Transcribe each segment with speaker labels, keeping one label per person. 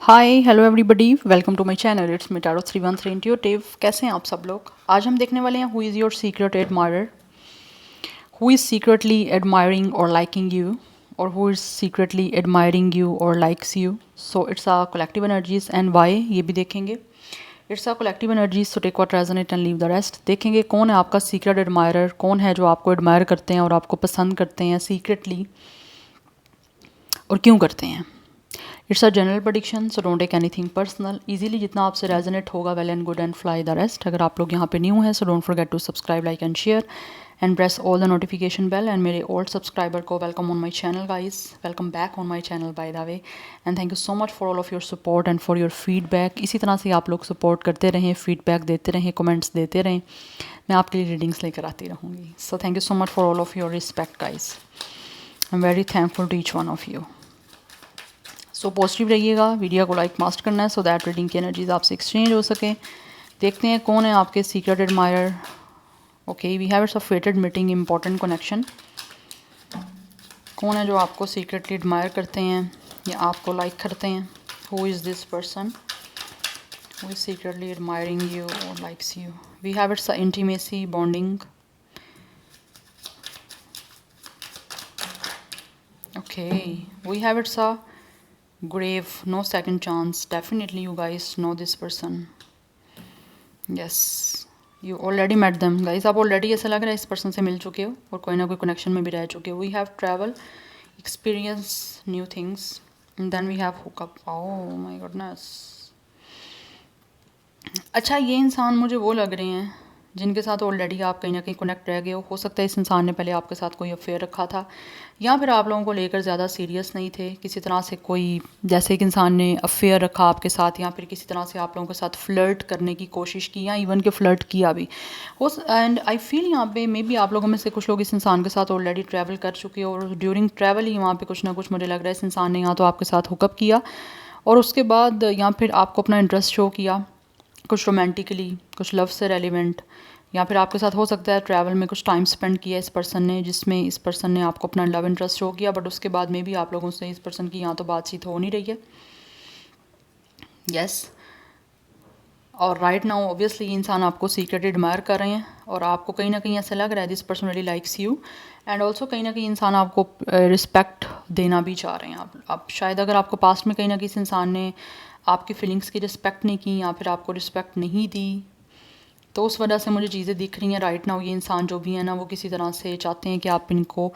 Speaker 1: Hi hello everybody, welcome to my channel. It's me tarot 313 intuitive. कैसे हैं आप सब लोग? आज हम देखने वाले हैं who is your secret admirer, who is secretly admiring और लाइकिंग यू, और who is secretly admiring you और likes you. So it's a collective energies and why, ये भी देखेंगे। It's a collective energies, so take what resonate and leave the rest. देखेंगे कौन है आपका सीक्रेट एडमायरर, कौन है जो आपको एडमायर करते हैं और आपको पसंद करते हैं सीक्रेटली, और क्यों करते हैं। It's a general prediction, so don't take anything personal. Easily जितना आपसे रेजोनेट होगा, well and good, and fly the rest. अगर आप लोग यहाँ पे न्यू हैं, so don't forget to subscribe, like and share and press all the notification bell. And मेरे ओल्ड सब्सक्राइबर को welcome on my channel guys, welcome back on my channel by the way. And thank you so much for all of your support and for your feedback. इसी तरह से आप लोग support करते रहें, feedback देते रहें, कमेंट्स देते रहें, मैं आपके लिए रीडिंग्स लेकर आती रहूँगी। So thank you so much for all of your respect guys, I am very thankful to each one of you. So positive रहिएगा, वीडियो को लाइक मस्ट करना है सो दैट रीडिंग की एनर्जीज आपसे एक्सचेंज हो सके। देखते हैं कौन है आपके secret admirer. Okay, we have it's a fated meeting, important connection. कौन है जो आपको सीक्रेटली एडमायर करते हैं या आपको लाइक करते हैं? Who is this person who is secretly admiring you और likes you? We have it's a intimacy, bonding. Okay, we have it's a grave, no second chance. Definitely you guys know this person. Yes, you already met them guys. आप already ऐसा लग रहा है इस person से मिल चुके हो और कोई ना कोई connection में भी रह चुके हो। We have travel, experience new things, and then we have hookup. Oh my goodness. अच्छा, ये इंसान मुझे वो लग रहे हैं जिनके साथ ऑलरेडी आप कहीं ना कहीं कनेक्ट रह गए हो सकता है इस इंसान ने पहले आपके साथ कोई अफेयर रखा था, या फिर आप लोगों को लेकर ज़्यादा सीरियस नहीं थे किसी तरह से। कोई जैसे एक इंसान ने अफेयर रखा आपके साथ, या फिर किसी तरह से आप लोगों के साथ फ्लर्ट करने की कोशिश की, या इवन के फ्लर्ट किया भी हो। एंड आई फील यहाँ पे मे बी आप लोगों में से कुछ लोग इस इंसान के साथ ऑलरेडी ट्रैवल कर चुके हो, और ड्यूरिंग ट्रैवल ही वहाँ पर कुछ ना कुछ मुझे लग रहा है इस इंसान ने यहाँ तो आपके साथ हुकअप किया, और उसके बाद या फिर आपको अपना इंटरेस्ट शो किया, कुछ रोमांटिकली, कुछ लव से रेलिवेंट, या फिर आपके साथ हो सकता है ट्रैवल में कुछ टाइम स्पेंड किया इस पर्सन ने, जिसमें इस पर्सन ने आपको अपना लव इंटरेस्ट शो किया, बट उसके बाद में भी आप लोगों से इस पर्सन की यहाँ तो बातचीत हो नहीं रही है। यस, और राइट नाउ ऑब्वियसली ये इंसान आपको सीक्रेट एडमायर कर रहे हैं, और आपको कहीं ना कहीं ऐसा लग रहा है this person really likes you, and also कहीं ना कहीं इंसान आपको रिस्पेक्ट देना भी चाह रहे हैं। आप शायद अगर आपको पास्ट में कहीं ना कहीं इस इंसान ने आपकी फीलिंग्स की रिस्पेक्ट नहीं की, या फिर आपको रिस्पेक्ट नहीं दी, तो उस वजह से मुझे चीज़ें दिख रही हैं राइट नाउ। ये इंसान जो भी है ना, वो किसी तरह से चाहते हैं कि आप इनको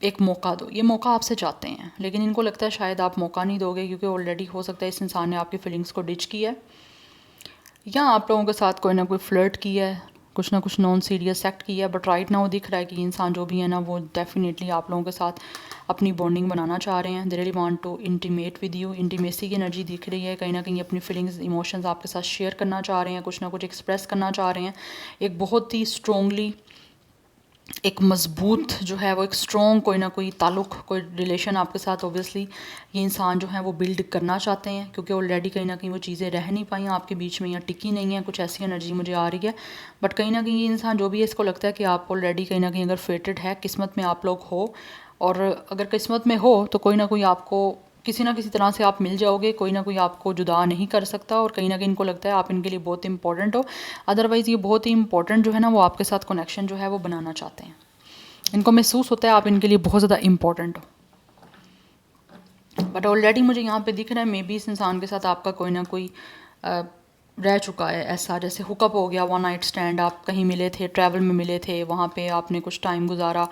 Speaker 1: एक मौका दो। ये मौका आपसे चाहते हैं, लेकिन इनको लगता है शायद आप मौका नहीं दोगे, क्योंकि ऑलरेडी हो सकता है इस इंसान ने आपकी फीलिंग्स को डिच किया है, या आप लोगों के साथ कोई ना कोई फ्लर्ट किया है, कुछ ना कुछ नॉन सीरियस एक्ट किया है। बट राइट नाउ दिख रहा है कि इंसान जो भी है ना, वो डेफिनेटली आप लोगों के साथ अपनी बॉन्डिंग बनाना चाह रहे हैं। They really want to intimate with you. Intimacy की एनर्जी दिख रही है, कहीं ना कहीं अपनी फीलिंग्स, इमोशंस आपके साथ शेयर करना चाह रहे हैं, कुछ ना कुछ एक्सप्रेस करना चाह रहे हैं। एक बहुत ही स्ट्रोंगली, एक मज़बूत जो है वो एक स्ट्रॉन्ग कोई ना कोई ताल्लुक़, कोई रिलेशन आपके साथ ऑब्वियसली ये इंसान जो है वो बिल्ड करना चाहते हैं, क्योंकि ऑलरेडी कहीं ना कहीं वो चीज़ें रह नहीं पाई आपके बीच में, या टिकी नहीं है, कुछ ऐसी एनर्जी मुझे आ रही है। बट कहीं ना कहीं ये इंसान जो भी है, इसको लगता है कि आप ऑलरेडी कहीं ना कहीं अगर फेटेड है, किस्मत में आप लोग हो, और अगर किस्मत में हो तो कोई ना कोई आपको किसी ना किसी तरह से आप मिल जाओगे, कोई ना कोई आपको जुदा नहीं कर सकता, और कहीं ना कहीं इनको लगता है आप इनके लिए बहुत इंपॉर्टेंट हो। अदरवाइज़ ये बहुत ही इंपॉर्टेंट जो है ना, वो आपके साथ कनेक्शन जो है वो बनाना चाहते हैं। इनको महसूस होता है आप इनके लिए बहुत ज़्यादा इंपॉर्टेंट हो। बट ऑलरेडी मुझे यहाँ पे दिख रहा है मे बी इस इंसान के साथ आपका कोई ना कोई रह चुका है ऐसा, जैसे हुकअप हो गया, वन नाइट स्टैंड, आप कहीं मिले थे, ट्रैवल में मिले थे, वहाँ पे आपने कुछ टाइम गुजारा,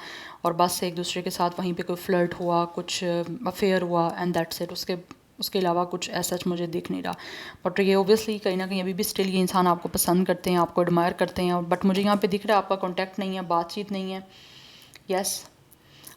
Speaker 1: और बस से एक दूसरे के साथ वहीं पे कोई फ्लर्ट हुआ, कुछ अफेयर हुआ, एंड दैट्स इट। उसके अलावा कुछ ऐसा मुझे दिख नहीं रहा। बट ये ओबियसली कहीं ना कहीं अभी भी स्टिल ये इंसान आपको पसंद करते हैं, आपको एडमायर करते हैं, बट मुझे यहाँ पे दिख रहा है आपका कॉन्टैक्ट नहीं है, बातचीत नहीं है। यस,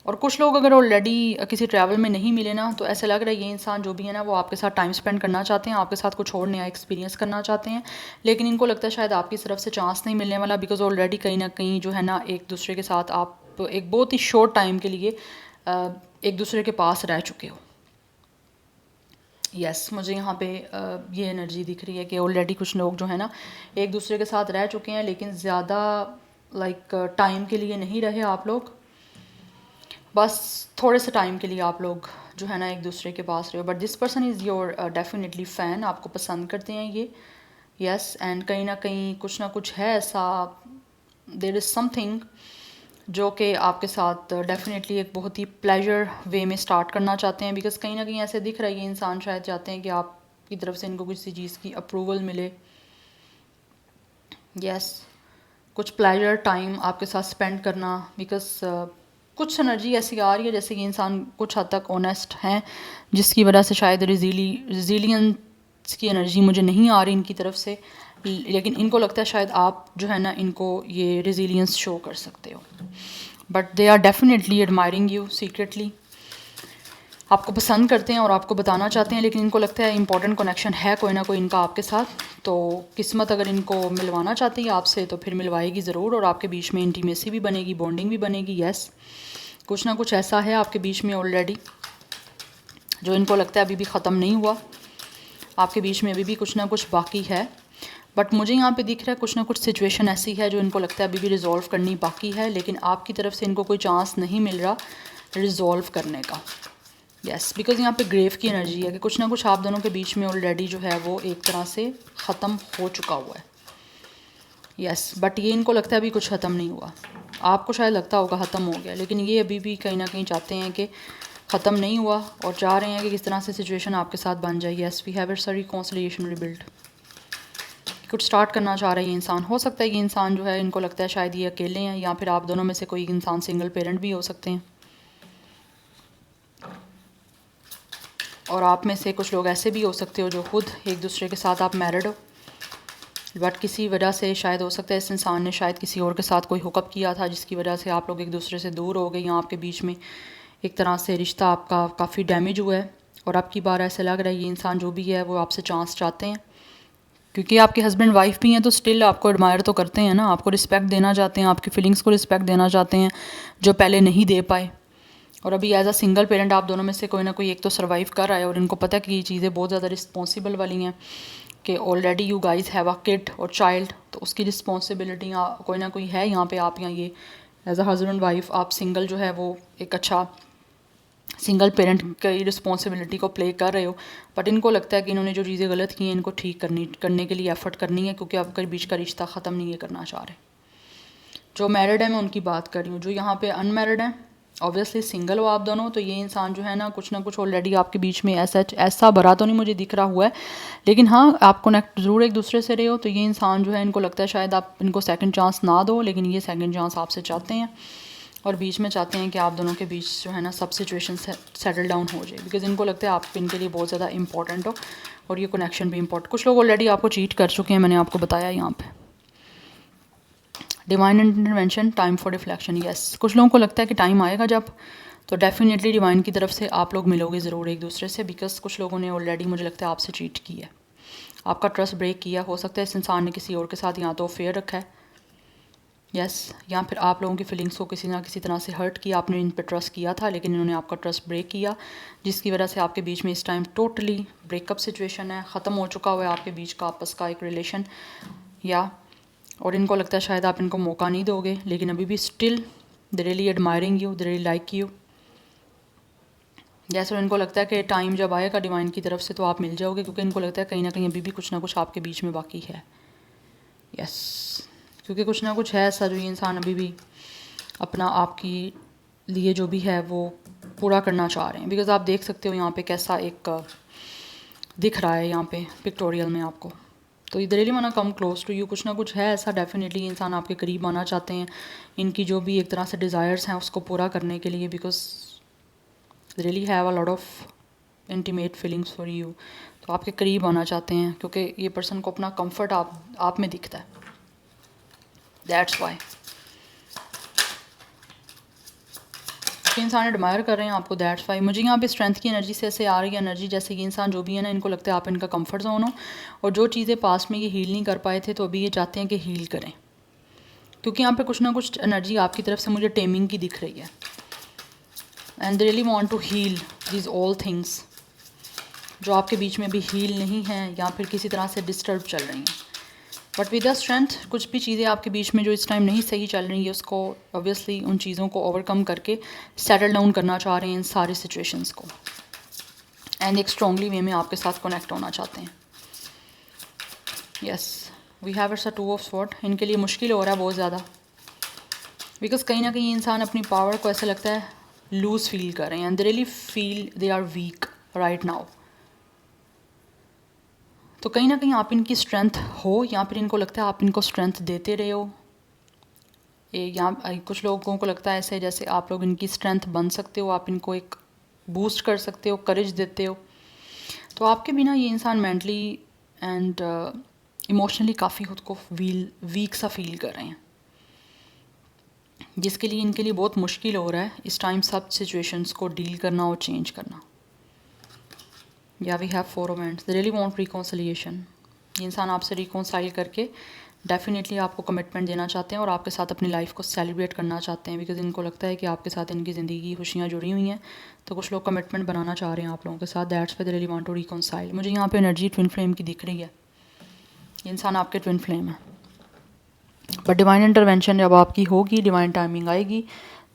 Speaker 1: और कुछ लोग अगर ऑलरेडी किसी ट्रैवल में नहीं मिले ना, तो ऐसा लग रहा है ये इंसान जो भी है ना, वो आपके साथ टाइम स्पेंड करना चाहते हैं, आपके साथ कुछ और नया एक्सपीरियंस करना चाहते हैं, लेकिन इनको लगता है शायद आपकी तरफ से चांस नहीं मिलने वाला, बिकॉज ऑलरेडी कहीं ना कहीं जो है ना, एक दूसरे के साथ आप एक बहुत ही शॉर्ट टाइम के लिए एक दूसरे के पास रह चुके हो। यस, मुझे यहाँ पे ये एनर्जी दिख रही है कि ऑलरेडी कुछ लोग जो है ना एक दूसरे के साथ रह चुके हैं, लेकिन ज़्यादा लाइक टाइम के लिए नहीं रहे आप लोग, बस थोड़े से टाइम के लिए आप लोग जो है ना एक दूसरे के पास रहे हो, but this person is your definitely fan, आपको पसंद करते हैं ये, यस। एंड कहीं ना कहीं कुछ ना कुछ है ऐसा, देर इज़ समथिंग जो कि आपके साथ डेफिनेटली एक बहुत ही प्लेजर वे में स्टार्ट करना चाहते हैं, बिकॉज कहीं ना कहीं ऐसे दिख रहा है ये इंसान शायद चाहते हैं कि आपकी तरफ से इनको किसी चीज़ की अप्रूवल मिले, यस। कुछ प्लेजर टाइम आपके साथ स्पेंड करना, बिकॉज कुछ एनर्जी ऐसी आ रही है जैसे कि इंसान कुछ हद तक ऑनेस्ट हैं, जिसकी वजह से शायद रिजीलियंस की एनर्जी मुझे नहीं आ रही इनकी तरफ से, लेकिन इनको लगता है शायद आप जो है ना इनको ये रिजीलियंस शो कर सकते हो, but they are definitely admiring you secretly, आपको पसंद करते हैं और आपको बताना चाहते हैं, लेकिन इनको लगता है इंपॉर्टेंट कनेक्शन है कोई ना कोई इनका आपके साथ, तो किस्मत अगर इनको मिलवाना चाहती है आपसे तो फिर मिलवाएगी ज़रूर, और आपके बीच में इंटीमेसी भी बनेगी, बॉन्डिंग भी बनेगी, यस। कुछ ना कुछ ऐसा है आपके बीच में ऑलरेडी जो इनको लगता है अभी भी ख़त्म नहीं हुआ, आपके बीच में अभी भी कुछ ना कुछ बाकी है, बट मुझे यहाँ पे दिख रहा है कुछ ना कुछ सिचुएशन ऐसी है जो इनको लगता है अभी भी रिजॉल्व करनी बाकी है, लेकिन आपकी तरफ से इनको कोई चांस नहीं मिल रहा रिजॉल्व करने का, यस। बिकॉज यहाँ पे ग्रेव की एनर्जी है कि कुछ ना कुछ आप दोनों के बीच में ऑलरेडी जो है वो एक तरह से ख़त्म हो चुका हुआ है, यस। बट ये इनको लगता है अभी कुछ ख़त्म नहीं हुआ, आपको शायद लगता होगा ख़त्म हो गया, लेकिन ये अभी भी कहीं ना कहीं चाहते हैं कि ख़त्म नहीं हुआ और चाह रहे हैं कि किस तरह से सिचुएशन आपके साथ बन जाए, yes. We have it's a reconciliation rebuild, कुछ स्टार्ट करना चाह रहा है ये इंसान। हो सकता है कि इंसान जो है इनको लगता है शायद ये अकेले हैं, या फिर आप दोनों में से कोई इंसान सिंगल पेरेंट भी हो सकते हैं, और आप में से कुछ लोग ऐसे भी हो सकते हो जो खुद एक दूसरे के साथ आप मैरिड हो, बट किसी वजह से शायद हो सकता है इस इंसान ने शायद किसी और के साथ कोई हुकअप किया था, जिसकी वजह से आप लोग एक दूसरे से दूर हो गए, या आपके बीच में एक तरह से रिश्ता आपका काफ़ी डैमेज हुआ है, और आपकी बार ऐसा लग रहा है ये इंसान जो भी है वो आपसे चांस चाहते हैं, क्योंकि आपके हस्बैंड वाइफ भी हैं तो स्टिल आपको एडमायर तो करते हैं ना, आपको रिस्पेक्ट देना चाहते हैं, आपकी फीलिंग्स को रिस्पेक्ट देना चाहते हैं जो पहले नहीं दे पाए, और अभी एज अ सिंगल पेरेंट आप दोनों में से कोई ना कोई एक तो सर्वाइव कर रहा है, और इनको पता है कि ये चीज़ें बहुत ज़्यादा रिस्पॉन्सिबल वाली हैं कि already you guys have a kid और चाइल्ड, तो उसकी रिस्पॉन्सिबिलिटी कोई ना कोई है यहाँ पे, आप यहाँ ये एज अ हस्बैंड वाइफ आप सिंगल जो है वो एक अच्छा सिंगल पेरेंट की रिस्पॉन्सिबिलिटी को प्ले कर रहे हो, बट इनको लगता है कि इन्होंने जो चीज़ें गलत की हैं इनको ठीक करने के लिए एफर्ट करनी है, क्योंकि आपके बीच का रिश्ता ख़त्म नहीं है करना चाह रहे। जो मैरिड है मैं उनकी बात कर रही हूँ, जो यहाँ पे अनमैरिड है ऑब्वियसली सिंगल हो आप दोनों, तो ये इंसान जो है ना कुछ ऑलरेडी आपके बीच में ऐसा भरा तो नहीं मुझे दिख रहा हुआ है, लेकिन हाँ आप कनेक्ट ज़रूर एक दूसरे से रहे हो, तो ये इंसान जो है इनको लगता है शायद आप इनको सेकंड चांस ना दो, लेकिन ये सेकंड चांस आपसे चाहते हैं, और बीच में चाहते हैं कि आप दोनों के बीच जो है ना सब सिचुएशन सेटल डाउन हो जाए, बिकॉज इनको लगता है आप इनके लिए बहुत ज़्यादा इंपॉर्टेंट हो, और ये कनेक्शन भी इंपॉर्टेंट। कुछ लोग ऑलरेडी आपको चीट कर चुके हैं, मैंने आपको बताया यहाँ पे। Divine intervention, time for reflection, yes. कुछ लोगों को लगता है कि टाइम आएगा जब, तो डेफिनेटली डिवाइन की तरफ से आप लोग मिलोगे ज़रूर एक दूसरे से, बिकॉज कुछ लोगों ने ऑलरेडी मुझे लगता है आपसे चीट किया है, आपका ट्रस्ट ब्रेक किया, हो सकता है इस इंसान ने किसी और के साथ या तो अफेयर रखा है, यस, या फिर आप लोगों की फीलिंग्स को किसी ना किसी तरह से हर्ट किया, आपने इन पर ट्रस्ट किया था लेकिन इन्होंने आपका ट्रस्ट ब्रेक किया, जिसकी वजह से आपके बीच में इस टाइम टोटली ब्रेकअप सिचुएशन है, ख़त्म हो चुका हुआ है आपके बीच का आपस का एक रिलेशन, या और इनको लगता है शायद आप इनको मौका नहीं दोगे, लेकिन अभी भी still they really admiring you, they really like you, जैसे इनको लगता है कि टाइम जब आएगा डिवाइन की तरफ से तो आप मिल जाओगे, क्योंकि इनको लगता है कहीं ना कहीं अभी भी कुछ ना कुछ आपके बीच में बाकी है, यस। क्योंकि कुछ ना कुछ है ऐसा जो ये इंसान अभी भी अपना आपकी लिए जो भी है वो पूरा करना चाह रहे हैं, बिकॉज आप देख सकते हो यहाँ पे कैसा एक दिख रहा है यहाँ पे पिक्टोरियल में आपको, तो इधर really want come close to you, कुछ ना कुछ है ऐसा डेफिनेटली इंसान आपके करीब आना चाहते हैं, इनकी जो भी एक तरह से डिज़ायर्स हैं उसको पूरा करने के लिए, because really have a lot of intimate feelings for you, तो आपके करीब आना चाहते हैं क्योंकि ये पर्सन को अपना कंफर्ट आप में दिखता है, दैट्स वाई इंसान एडमायर कर रहे हैं आपको, दैट्स वाई मुझे यहाँ पे स्ट्रेंथ की एनर्जी से ऐसे आ रही है एनर्जी जैसे कि इंसान जो भी है ना इनको लगता है आप इनका कंफर्ट जोन हो, और जो चीज़ें पास में ये हील नहीं कर पाए थे तो अभी ये चाहते हैं कि हील करें, क्योंकि यहाँ पे कुछ ना कुछ एनर्जी आपकी तरफ से मुझे टेमिंग की दिख रही है, and they really want to heal these all things जो आपके बीच में भी हील नहीं हैं या फिर किसी तरह से डिस्टर्ब चल रही हैं, बट विद द स्ट्रेंथ कुछ भी चीज़ें आपके बीच में जो इस टाइम नहीं सही चल रही है उसको ऑब्वियसली उन चीज़ों को ओवरकम करके सेटल डाउन करना चाह रहे हैं इन सारी सिचुएशंस को, एंड एक स्ट्रॉन्गली वे में आपके साथ कनेक्ट होना चाहते हैं। Yes, we have it's a two of swords. इनके लिए मुश्किल हो रहा है बहुत ज़्यादा, बिकॉज कहीं ना कहीं इंसान अपनी पावर को ऐसा लगता है लूज़ फील कर रहे हैं, and they really feel they are weak right now. तो कहीं ना कहीं आप इनकी स्ट्रेंथ हो, या फिर इनको लगता है आप इनको स्ट्रेंथ देते रहे हो। कुछ लोगों को लगता है ऐसे जैसे आप लोग इनकी स्ट्रेंथ बन सकते हो, आप इनको एक बूस्ट कर सकते हो, करेज देते हो। तो आपके बिना ये इंसान मेंटली एंड इमोशनली काफ़ी खुद को वीक सा फील कर रहे हैं, जिसके लिए इनके लिए बहुत मुश्किल हो रहा है इस टाइम सब सिचुएशंस को डील करना और चेंज करना। या we have 4 of hands, they really want reconciliation. ये इंसान आपसे रिकॉन्साइल करके डेफिनेटली आपको कमिटमेंट देना चाहते हैं और आपके साथ अपनी लाइफ को सेलिब्रेट करना चाहते हैं, बिकॉज इनको लगता है कि आपके साथ इनकी ज़िंदगी की खुशियाँ जुड़ी हुई हैं। तो कुछ लोग कमिटमेंट बनाना चाह रहे हैं आप लोगों के साथ, that's why they really want to reconcile. मुझे यहाँ पे एनर्जी ट्विन फ्लेम की दिख रही है, ये इंसान आपके ट्विन फ्लेम है। बट डिवाइन इंटरवेंशन जब आपकी होगी, डिवाइन टाइमिंग आएगी,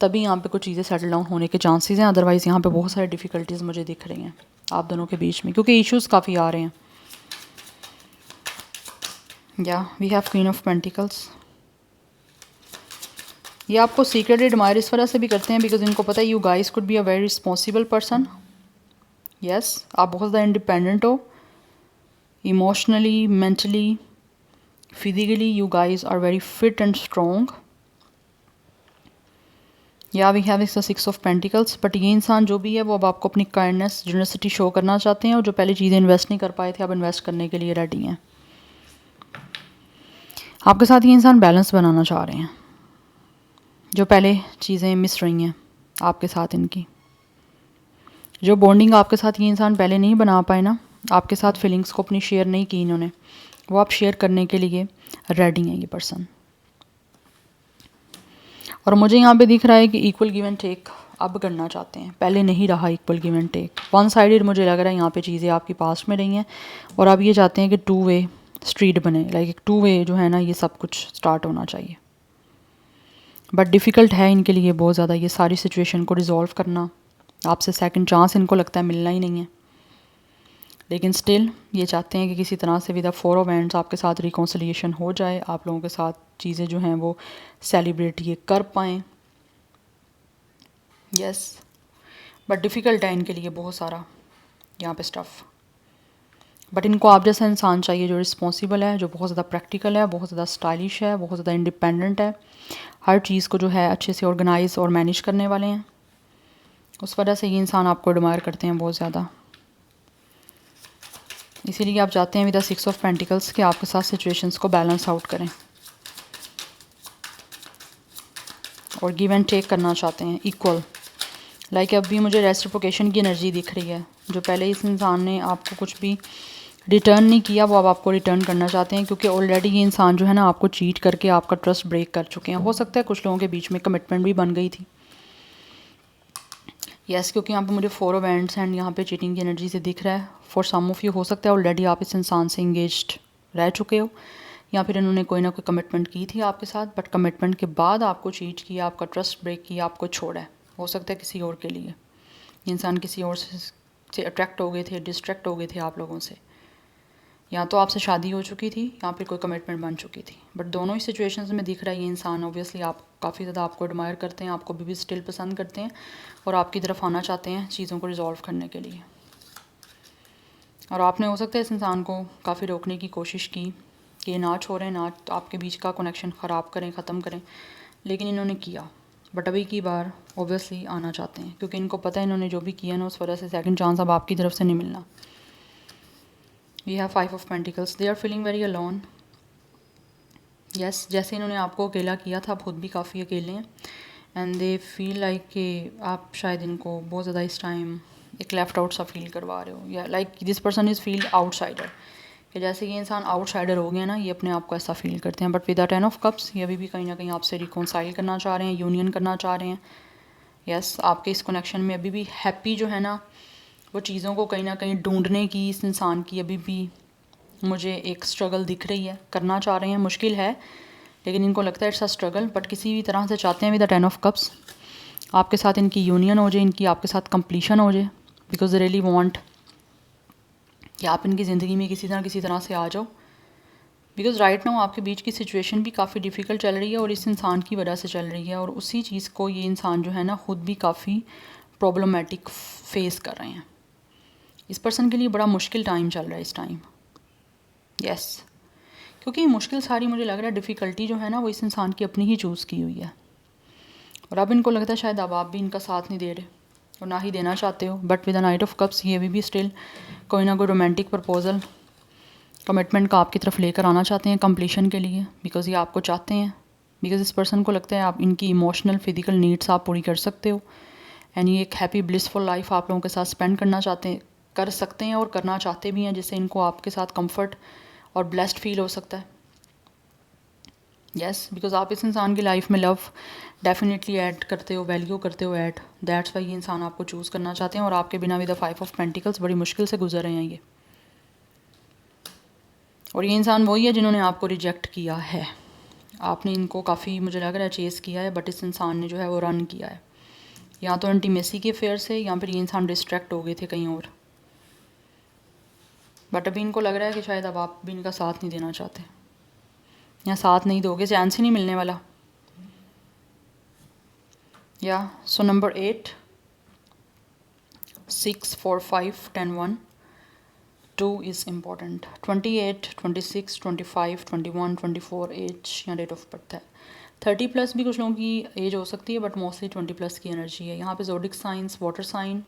Speaker 1: तभी यहाँ पे कुछ चीज़ें सेटल डाउन होने के चांसेस हैं। अदरवाइज़ यहाँ पे बहुत सारी डिफ़िकल्टीज़ मुझे दिख रही हैं आप दोनों के बीच में, क्योंकि इश्यूज़ काफ़ी आ रहे हैं। या we have queen of pentacles. ये आपको सीक्रेट एडमायर इस वजह से भी करते हैं बिकॉज इनको पता है you guys could be a very responsible person. Yes, आप बहुत ज़्यादा इंडिपेंडेंट हो, emotionally, mentally, physically you guys are very fit and strong. या we have is 6 of pentacles. But ये इंसान जो भी है वो अब आपको अपनी काइंडनेस, जनरसिटी शो करना चाहते हैं, और जो पहले चीज़ें इन्वेस्ट नहीं कर पाए थे अब इन्वेस्ट करने के लिए रेडी हैं। आपके साथ ये इंसान बैलेंस बनाना चाह रहे हैं, जो पहले चीज़ें मिस रही हैं आपके साथ। इनकी जो बॉन्डिंग आपके साथ ये इंसान पहले नहीं बना पाए ना, आपके साथ फीलिंग्स को अपनी शेयर नहीं की इन्होंने, वो आप शेयर करने के लिए रेडी हैं ये पर्सन। और मुझे यहाँ पे दिख रहा है कि इक्वल गिव एंड टेक अब करना चाहते हैं, पहले नहीं रहा equal give and take, one sided मुझे लग रहा है यहाँ पे चीज़ें आपकी पास में रही हैं, और अब ये चाहते हैं कि 2 वे स्ट्रीट बने, लाइक एक 2 वे जो है ना ये सब कुछ स्टार्ट होना चाहिए। बट डिफ़िकल्ट है इनके लिए बहुत ज़्यादा ये सारी सिचुएशन को रिजॉल्व करना। आपसे सेकंड चांस इनको लगता है मिलना ही नहीं है, लेकिन स्टिल ये चाहते हैं कि किसी तरह से विद 4 ऑफ हैंड्स आपके साथ रिकॉन्सिलिएशन हो जाए, आप लोगों के साथ चीज़ें जो हैं वो सेलिब्रेट ये कर पाएँ। यस, बट डिफ़िकल्ट है इनके लिए बहुत सारा यहाँ पे स्टफ़। बट इनको आप जैसा इंसान चाहिए जो रिस्पॉन्सिबल है, जो बहुत ज़्यादा प्रैक्टिकल है, बहुत ज़्यादा स्टाइलिश है, बहुत ज़्यादा इंडिपेंडेंट है, हर चीज़ को जो है अच्छे से ऑर्गेनाइज और मैनेज करने वाले हैं। उस वजह से ये इंसान आपको एडमायर करते हैं बहुत ज़्यादा, इसीलिए आप चाहते हैं विद 6 ऑफ पेंटिकल्स कि आपके साथ सिचुएशंस को बैलेंस आउट करें और गिव एंड टेक करना चाहते हैं इक्वल। लाइक अभी मुझे रेसिप्रोकेशन की एनर्जी दिख रही है, जो पहले इस इंसान ने आपको कुछ भी रिटर्न नहीं किया वो अब आपको रिटर्न करना चाहते हैं, क्योंकि ऑलरेडी ये इंसान जो है ना आपको चीट करके आपका ट्रस्ट ब्रेक कर चुके हैं। हो सकता है कुछ लोगों के बीच में कमिटमेंट भी बन गई थी। यस, क्योंकि यहाँ पे मुझे 4 ऑफ हैंड्स एंड यहाँ पे चीटिंग की एनर्जी से दिख रहा है। फॉर सम ऑफ यू हो सकता है ऑलरेडी आप इस इंसान से इंगेज्ड रह चुके हो, या फिर इन्होंने कोई ना कोई कमिटमेंट की थी आपके साथ, बट कमिटमेंट के बाद आपको चीट किया, आपका ट्रस्ट ब्रेक किया, आपको छोड़ा है। हो सकता है किसी और के लिए इंसान किसी और से अट्रैक्ट हो गए थे, डिस्ट्रैक्ट हो गए थे आप लोगों से, या तो आपसे शादी हो चुकी थी या फिर कोई कमिटमेंट बन चुकी थी। बट दोनों ही सिचुएशंस में दिख रहा है ये इंसान ऑब्वियसली आप काफ़ी ज़्यादा आपको एडमायर करते हैं, आपको भी स्टिल पसंद करते हैं और आपकी तरफ आना चाहते हैं चीज़ों को रिजॉल्व करने के लिए। और आपने हो सकता है इस इंसान को काफ़ी रोकने की कोशिश की कि ये ना छोड़ें, ना आपके बीच का कनेक्शन ख़राब करें, ख़त्म करें, लेकिन इन्होंने किया। बट अभी की बार ऑब्वियसली आना चाहते हैं, क्योंकि इनको पता है इन्होंने जो भी किया ना उस वजह से सेकंड चांस अब आपकी तरफ से नहीं मिलना। We have 5 of pentacles, they are feeling very alone. Yes, जैसे इन्होंने आपको अकेला किया था, आप खुद भी काफ़ी अकेले हैं, एंड दे फील लाइक कि आप शायद इनको बहुत ज़्यादा इस टाइम एक लेफ़्ट आउट सा फील करवा रहे हो, या like this person is feel outsider, कि जैसे ये इंसान आउटसाइडर हो गया ना, ये अपने आप को ऐसा फील करते हैं। But with the 10 of cups ये अभी भी कहीं ना कहीं आपसे रिकॉन्साइल करना चाह रहे हैं, यूनियन करना चाह रहे हैं। यस, आपके इस कनेक्शन में अभी भी हैप्पी जो है ना वो चीज़ों को कहीं ना कहीं ढूंढने की इस इंसान की अभी भी मुझे एक स्ट्रगल दिख रही है, करना चाह रहे हैं, मुश्किल है लेकिन इनको लगता है इट्स अ स्ट्रगल, बट किसी भी तरह से चाहते हैं विद द 10 ऑफ कप्स आपके साथ इनकी यूनियन हो जाए, इनकी आपके साथ कंप्लीशन हो जाए, बिकॉज दे रियली वांट कि आप इनकी ज़िंदगी में किसी तरह से आ जाओ। बिकॉज राइट नाउ आपके बीच की सिचुएशन भी काफ़ी डिफ़िकल्ट चल रही है और इस इंसान की वजह से चल रही है, और उसी चीज़ को ये इंसान जो है ना ख़ुद भी काफ़ी प्रॉब्लमेटिक फेस कर रहे हैं। इस पर्सन के लिए बड़ा मुश्किल टाइम चल रहा है इस टाइम, यस क्योंकि ये मुश्किल सारी मुझे लग रहा है डिफ़िकल्टी जो है ना वो इस इंसान की अपनी ही चूज़ की हुई है, और अब इनको लगता है शायद अब आप भी इनका साथ नहीं दे रहे और ना ही देना चाहते हो। But with the night of cups ये भी स्टिल कोई ना कोई रोमांटिक प्रपोजल कमिटमेंट का आपकी तरफ लेकर आना चाहते हैं कंप्लीशन के लिए, बिकॉज ये आपको चाहते हैं, बिकॉज इस पर्सन को लगता है आप इनकी इमोशनल फिजिकल नीड्स आप पूरी कर सकते हो, एंड ये एक हैप्पी ब्लिसफुल लाइफ आप लोगों के साथ स्पेंड करना चाहते हैं, कर सकते हैं और करना चाहते भी हैं, जिससे इनको आपके साथ कंफर्ट और ब्लेस्ड फील हो सकता है। यस बिकॉज आप इस इंसान की लाइफ में लव डेफिनेटली ऐड करते हो, वैल्यू करते हो ऐड, दैट्स वाई ये इंसान आपको चूज़ करना चाहते हैं, और आपके बिना विद द 5 ऑफ पेंटिकल्स बड़ी मुश्किल से गुजर रहे हैं ये। और ये इंसान वही है जिन्होंने आपको रिजेक्ट किया है, आपने इनको काफ़ी मुझे लग रहा है चेस किया है, बट इस इंसान ने जो है वो रन किया है, या तो इंटीमेसी के फेयर से या फिर ये इंसान डिस्ट्रैक्ट हो गए थे कहीं और, बट अभी इनको लग रहा है कि शायद अब आप भी इनका साथ नहीं देना चाहते, या साथ नहीं दोगे, चांस ही नहीं मिलने वाला। या so number 8, 6, 4, 5, 10, 1, 2 is important. 28, 26, 25, 21, 24 age या डेट ऑफ बर्थ है। 30 प्लस भी कुछ लोगों की एज हो सकती है, बट मोस्टली 20 प्लस की एनर्जी है। यहाँ पे zodiac signs, water sign,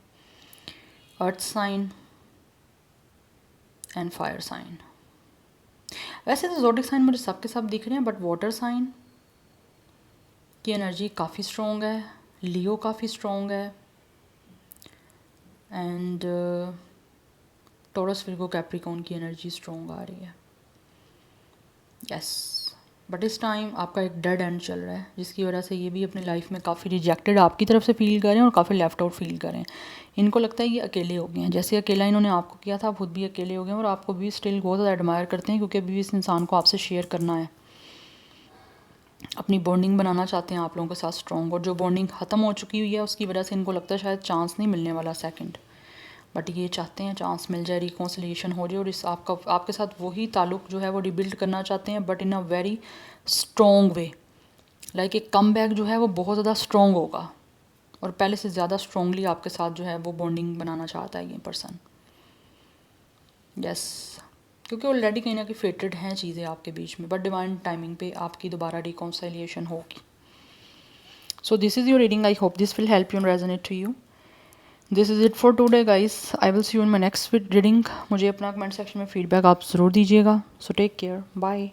Speaker 1: earth sign and fire sign. वैसे तो ज़ोडिक साइन मुझे सबके सब दिख रहे हैं, बट वाटर साइन की एनर्जी काफ़ी स्ट्रॉन्ग है, लियो काफ़ी स्ट्रॉन्ग है, एंड टॉरस विर्गो कैप्रिकॉर्न की एनर्जी स्ट्रॉन्ग आ रही है। यस बट इस टाइम आपका एक डेड एंड चल रहा है, जिसकी वजह से ये भी अपनी लाइफ में काफ़ी रिजेक्टेड आपकी तरफ से फील कर रहे हैं और काफ़ी लेफ्ट आउट फील कर रहे हैं। इनको लगता है ये अकेले हो गए हैं, जैसे अकेला इन्होंने आपको किया था, खुद भी अकेले हो गए हैं, और आपको भी स्टिल बहुत ज़्यादा एडमायर करते हैं, क्योंकि अभी भी इस इंसान को आपसे शेयर करना है, अपनी बॉन्डिंग बनाना चाहते हैं आप लोगों के साथ स्ट्रॉन्ग, और जो बॉन्डिंग ख़त्म हो चुकी हुई है उसकी वजह से इनको लगता है शायद चांस नहीं मिलने वाला सेकंड, बट ये चाहते हैं चांस मिल जाए, रिकॉन्सिलिएशन हो जाए, और इस आपके साथ वही ताल्लुक़ जो है वो रिबिल्ड करना चाहते हैं, but in a very strong way, like एक कम बैक जो है वो बहुत ज़्यादा स्ट्रॉन्ग होगा, और पहले से ज़्यादा स्ट्रॉन्गली आपके साथ जो है वो बॉन्डिंग बनाना चाहता है ये पर्सन। यस क्योंकि ऑलरेडी कहीं ना कहीं फेटेड हैं चीज़ें आपके बीच में, बट डिवाइन टाइमिंग पे आपकी दोबारा रिकॉन्सिलिएशन होगी। So this is your reading, I hope this will help you and resonate to you. This is it for today guys, I will see you in my next reading. मुझे अपना comment section में feedback आप ज़रूर दीजिएगा। So take care, bye.